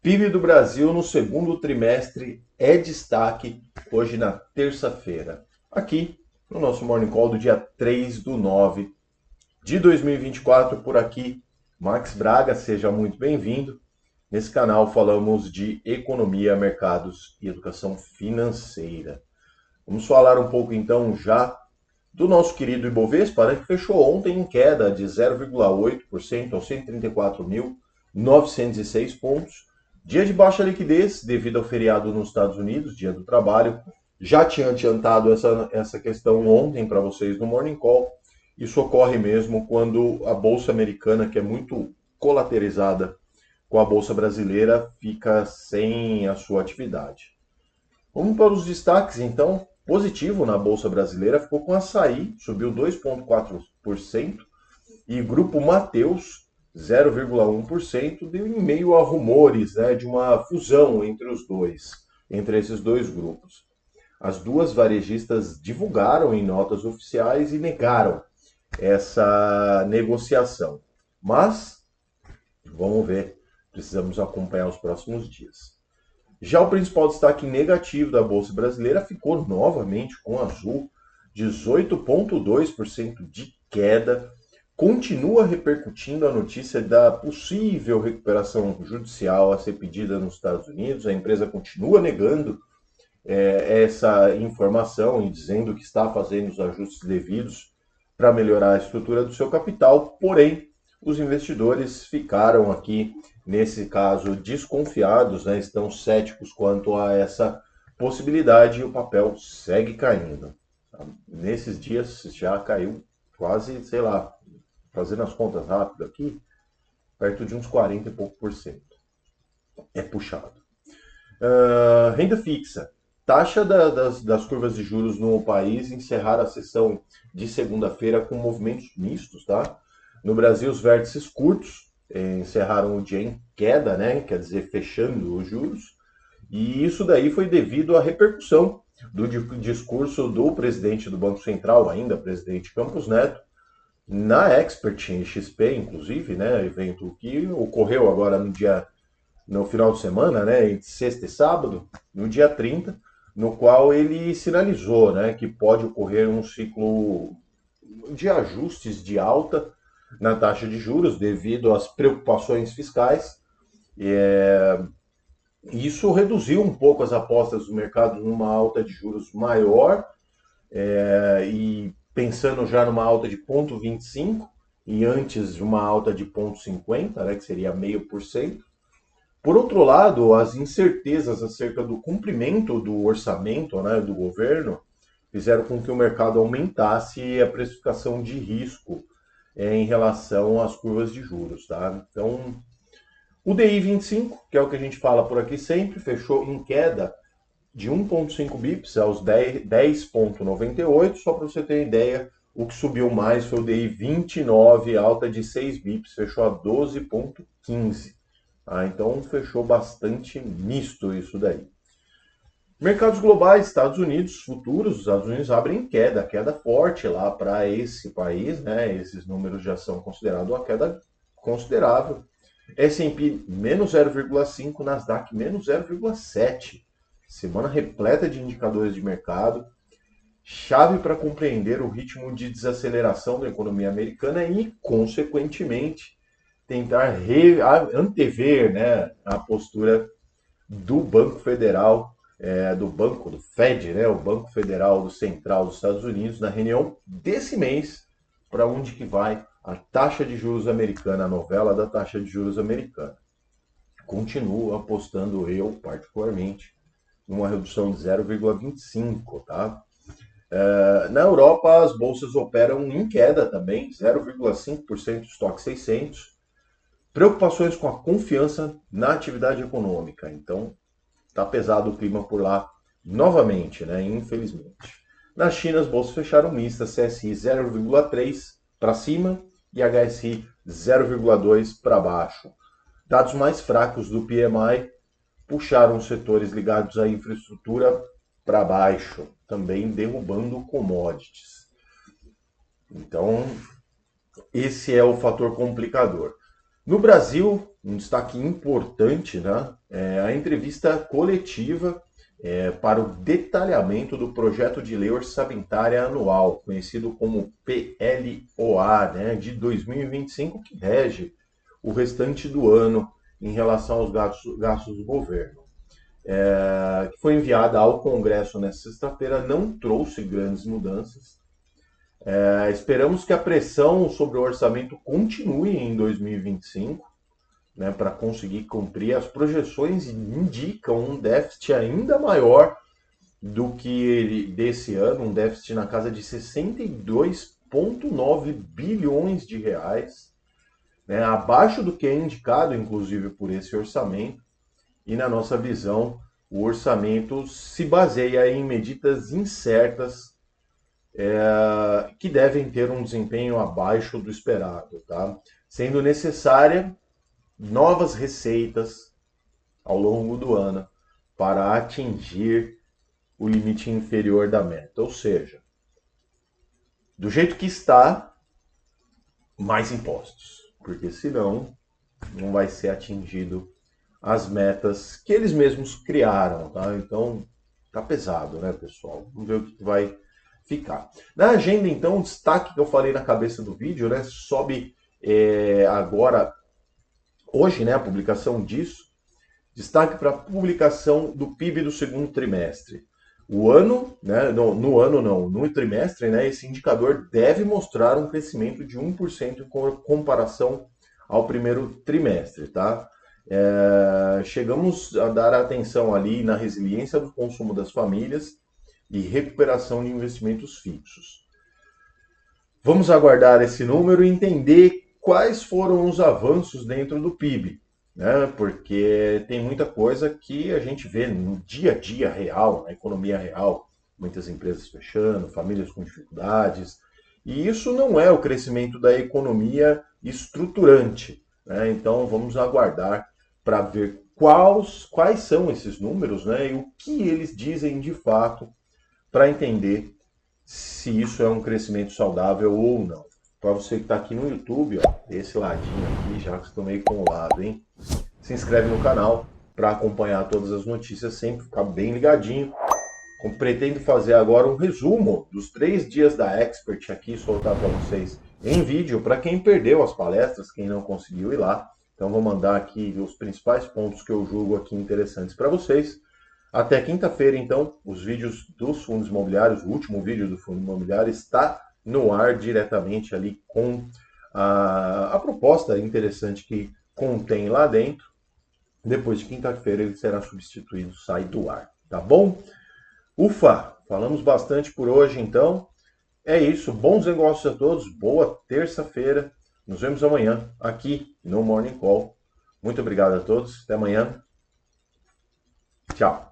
PIB do Brasil no segundo trimestre é destaque hoje na terça-feira. Aqui no nosso Morning Call do dia 3/9 de 2024, por aqui, Max Braga, seja muito bem-vindo. Nesse canal falamos de economia, mercados e educação financeira. Vamos falar um pouco então já do nosso querido Ibovespa, né, que fechou ontem em queda de 0,8% aos 134.906 pontos. Dia de baixa liquidez devido ao feriado nos Estados Unidos, dia do trabalho. Já tinha adiantado essa questão ontem para vocês no Morning Call. Isso ocorre mesmo quando a Bolsa Americana, que é muito colateralizada com a Bolsa Brasileira, fica sem a sua atividade. Vamos para os destaques, então. Positivo na Bolsa Brasileira ficou com Açaí, subiu 2,4%, e Grupo Mateus, 0,1%, deu em meio a rumores, né, de uma fusão entre esses dois grupos. As duas varejistas divulgaram em notas oficiais e negaram essa negociação. Mas, vamos ver, precisamos acompanhar os próximos dias. Já o principal destaque negativo da Bolsa Brasileira ficou novamente com a Azul, 18,2% de queda. Continua repercutindo a notícia da possível recuperação judicial a ser pedida nos Estados Unidos. A empresa continua negando essa informação e dizendo que está fazendo os ajustes devidos para melhorar a estrutura do seu capital, porém, os investidores ficaram aqui, nesse caso, desconfiados, né? Estão céticos quanto a essa possibilidade e o papel segue caindo. Nesses dias já caiu quase, sei lá, fazendo as contas rápido aqui, perto de uns 40 e pouco por cento. É puxado. Renda fixa. Taxa das curvas de juros no país encerraram a sessão de segunda-feira com movimentos mistos, tá? No Brasil, os vértices curtos encerraram o dia em queda, né? Quer dizer, fechando os juros. E isso daí foi devido à repercussão do discurso do presidente do Banco Central, ainda presidente Campos Neto, na Expert em XP, inclusive, né? Evento que ocorreu agora no final de semana, né? Entre sexta e sábado, no dia 30, no qual ele sinalizou, né, que pode ocorrer um ciclo de ajustes de alta na taxa de juros devido às preocupações fiscais. Isso reduziu um pouco as apostas do mercado numa alta de juros maior, e pensando já numa alta de 0,25 e antes de uma alta de 0,50, né, que seria 0,5%. Por outro lado, as incertezas acerca do cumprimento do orçamento, né, do governo fizeram com que o mercado aumentasse a precificação de risco em relação às curvas de juros. Tá? Então, o DI 25, que é o que a gente fala por aqui sempre, fechou em queda de 1,5 bips aos 10,98. Só para você ter ideia, o que subiu mais foi o DI 29, alta de 6 bips, fechou a 12,15. Então fechou bastante misto isso daí. Mercados globais, Estados Unidos, futuros, os Estados Unidos abrem queda forte lá para esse país, né? Esses números já são considerados uma queda considerável. S&P menos 0,5, Nasdaq menos 0,7. Semana repleta de indicadores de mercado, chave para compreender o ritmo de desaceleração da economia americana e, consequentemente, tentar antever, né, a postura do Banco Federal, do Fed, né, o Banco Federal Central dos Estados Unidos, na reunião desse mês, para onde que vai a taxa de juros americana, a novela da taxa de juros americana. Continuo apostando eu, particularmente, numa redução de 0,25, tá? Na Europa, as bolsas operam em queda também, 0,5% estoque 600. Preocupações com a confiança na atividade econômica. Então, está pesado o clima por lá novamente, né? Infelizmente. Na China, as bolsas fecharam mistas, CSI 0,3 para cima e HSI 0,2 para baixo. Dados mais fracos do PMI puxaram os setores ligados à infraestrutura para baixo, também derrubando commodities. Então, esse é o fator complicador. No Brasil, um destaque importante, né, é a entrevista coletiva para o detalhamento do projeto de lei orçamentária anual, conhecido como PLOA, né, de 2025, que rege o restante do ano em relação aos gastos do governo. Que foi enviada ao Congresso nesta sexta-feira, não trouxe grandes mudanças. Esperamos que a pressão sobre o orçamento continue em 2025, né, para conseguir cumprir. As projeções indicam um déficit ainda maior do que desse ano, um déficit na casa de 62,9 bilhões de reais, né, abaixo do que é indicado, inclusive, por esse orçamento. E, na nossa visão, o orçamento se baseia em medidas incertas que devem ter um desempenho abaixo do esperado, tá? Sendo necessária novas receitas ao longo do ano para atingir o limite inferior da meta. Ou seja, do jeito que está, mais impostos, porque senão não vai ser atingido as metas que eles mesmos criaram, tá? Então tá pesado, né, pessoal? Vamos ver o que vai ficar. Na agenda, então, o destaque que eu falei na cabeça do vídeo, né, sobe agora, hoje, né, a publicação disso. Destaque para a publicação do PIB do segundo trimestre. O ano, né, no trimestre, né, esse indicador deve mostrar um crescimento de 1% em comparação ao primeiro trimestre, tá? Chegamos a dar atenção ali na resiliência do consumo das famílias e recuperação de investimentos fixos. Vamos aguardar esse número e entender quais foram os avanços dentro do PIB, né? Porque tem muita coisa que a gente vê no dia a dia real, na economia real, muitas empresas fechando, famílias com dificuldades, e isso não é o crescimento da economia estruturante, né? Então vamos aguardar para ver quais são esses números, né? E o que eles dizem de fato, para entender se isso é um crescimento saudável ou não. Para você que está aqui no YouTube, ó, desse ladinho aqui, já que estou meio com o lado, hein? Se inscreve no canal para acompanhar todas as notícias, sempre ficar bem ligadinho. Eu pretendo fazer agora um resumo dos 3 dias da Expert aqui, soltar para vocês em vídeo, para quem perdeu as palestras, quem não conseguiu ir lá. Então vou mandar aqui os principais pontos que eu julgo aqui interessantes para vocês. Até quinta-feira, então, os vídeos dos fundos imobiliários, o último vídeo do fundo imobiliário está no ar diretamente ali com a proposta interessante que contém lá dentro. Depois de quinta-feira ele será substituído, sai do ar, tá bom? Ufa, falamos bastante por hoje, então. É isso, bons negócios a todos, boa terça-feira. Nos vemos amanhã aqui no Morning Call. Muito obrigado a todos, até amanhã. Tchau.